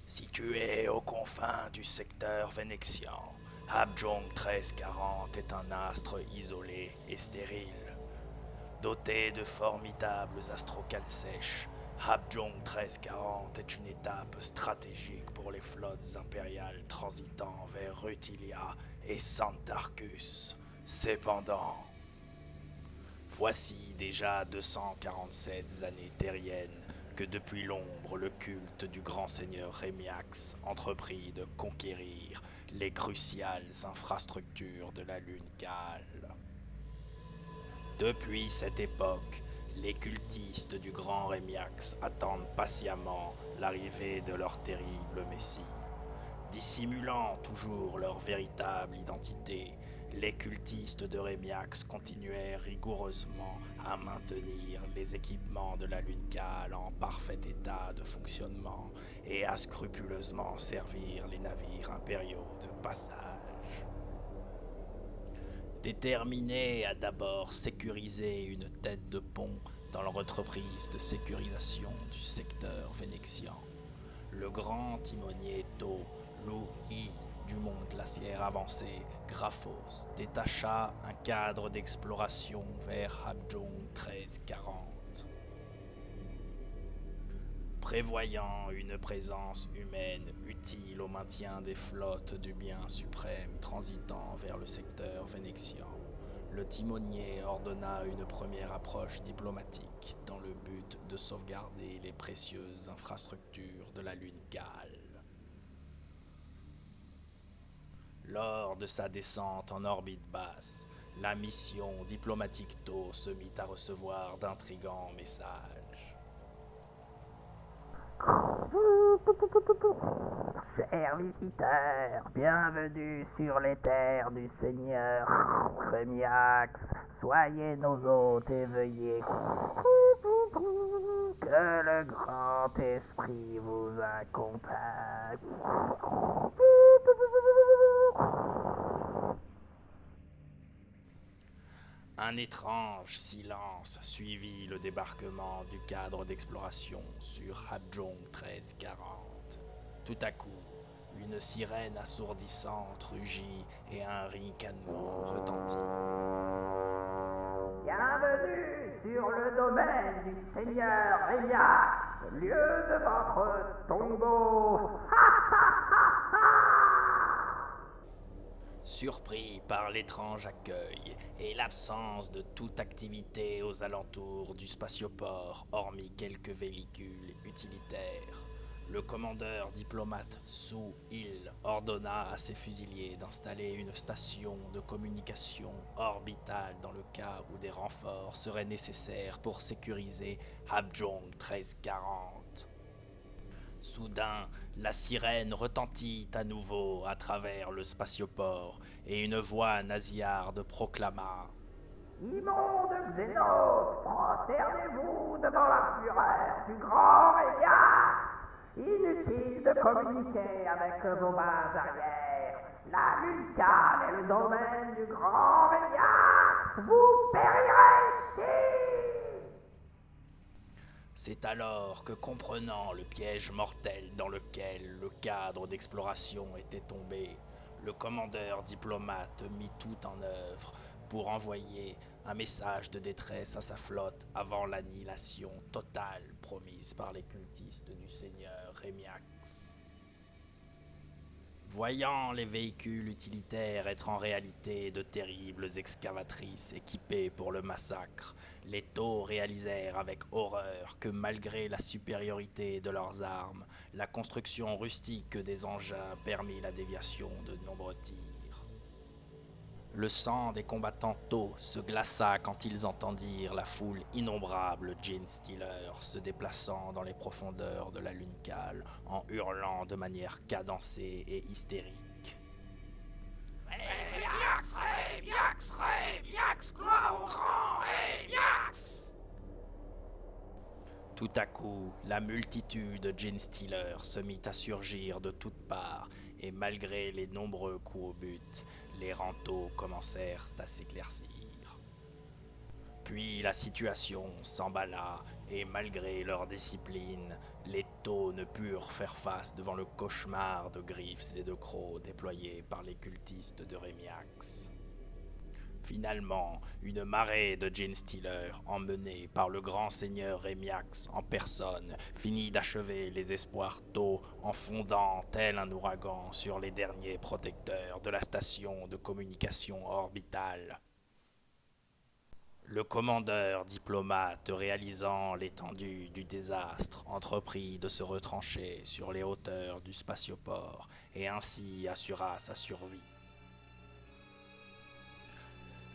Situé aux confins du secteur vénétien, Habjong 1340 est un astre isolé et stérile. Doté de formidables astrocales sèches, Habjong 1340 est une étape stratégique pour les flottes impériales transitant vers Rutilia et Santarcus. Cependant, voici déjà 247 années terriennes que depuis l'ombre le culte du grand seigneur Rémiax entreprit de conquérir les cruciales infrastructures de la lune Cale. Depuis cette époque, les cultistes du grand Rémiax attendent patiemment l'arrivée de leur terrible messie. Dissimulant toujours leur véritable identité, les cultistes de Rémiax continuèrent rigoureusement à maintenir les équipements de la lune Cale en parfait état de fonctionnement et à scrupuleusement servir les navires impériaux de passage. Déterminés à d'abord sécuriser une tête de pont dans leur entreprise de sécurisation du secteur vénétien, le grand timonier To Lu-I du monde glaciaire avancé, Graphos, détacha un cadre d'exploration vers Habjong 1340. Prévoyant une présence humaine utile au maintien des flottes du bien suprême transitant vers le secteur vénétien, le timonier ordonna une première approche diplomatique dans le but de sauvegarder les précieuses infrastructures de la lune Cale. Lors de sa descente en orbite basse, la mission diplomatique To se mit à recevoir d'intrigants messages. Chers visiteurs, bienvenue sur les terres du Seigneur Rémiax. Soyez nos hôtes et veuillez que le grand esprit vous accompagne. Un étrange silence suivit le débarquement du cadre d'exploration sur Habjong 1340. Tout à coup, une sirène assourdissante rugit et un ricanement retentit. Bienvenue sur le domaine du Seigneur Rémiax, lieu de votre tombeau. Surpris par l'étrange accueil et l'absence de toute activité aux alentours du spatioport, hormis quelques véhicules utilitaires, le commandeur diplomate Su Il ordonna à ses fusiliers d'installer une station de communication orbitale dans le cas où des renforts seraient nécessaires pour sécuriser Habjong 1340. Soudain, la sirène retentit à nouveau à travers le spatioport et une voix nasillarde proclama « Immondes xénos, prosternez-vous devant la fureur du grand Rémiax. Inutile de communiquer avec vos mains arrière. La lune Cale est le domaine du grand Rémiax. Vous périrez ici. » C'est alors que, comprenant le piège mortel dans lequel le cadre d'exploration était tombé, le commandeur diplomate mit tout en œuvre pour envoyer un message de détresse à sa flotte avant l'annihilation totale promise par les cultistes du seigneur Rémiax. Voyant les véhicules utilitaires être en réalité de terribles excavatrices équipées pour le massacre, les Taux réalisèrent avec horreur que malgré la supériorité de leurs armes, la construction rustique des engins permit la déviation de nombreux tirs. Le sang des combattants Taux se glaça quand ils entendirent la foule innombrable Genestealer se déplaçant dans les profondeurs de la lune Cale en hurlant de manière cadencée et hystérique. Rémiax, Rémiax, Rémiax, gloire au grand Rémiax! Tout à coup, la multitude de Genestealer se mit à surgir de toutes parts, et malgré les nombreux coups au but, les ranteaux commencèrent à s'éclaircir. Puis la situation s'emballa, et malgré leur discipline, les taux ne purent faire face devant le cauchemar de griffes et de crocs déployés par les cultistes de Rémiax. Finalement, une marée de Genestealers, emmenée par le grand seigneur Rémiax en personne, finit d'achever les espoirs taux en fondant tel un ouragan sur les derniers protecteurs de la station de communication orbitale. Le commandeur diplomate, réalisant l'étendue du désastre, entreprit de se retrancher sur les hauteurs du spatioport et ainsi assura sa survie.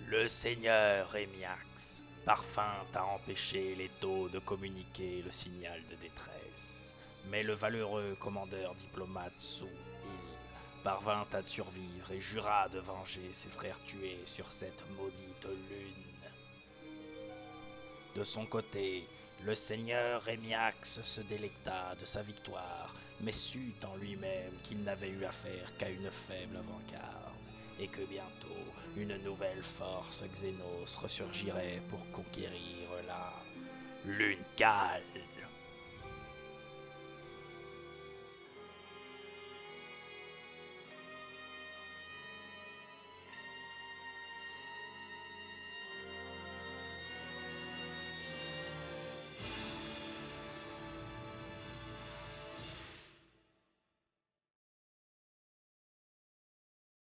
Le seigneur Rémiax parvint à empêcher les taux de communiquer le signal de détresse, mais le valeureux commandeur diplomate Sou Il parvint à survivre et jura de venger ses frères tués sur cette maudite lune. De son côté, le seigneur Rémiax se délecta de sa victoire, mais sut en lui-même qu'il n'avait eu affaire qu'à une faible avant-garde, et que bientôt une nouvelle force Xénos ressurgirait pour conquérir la Lune Cale.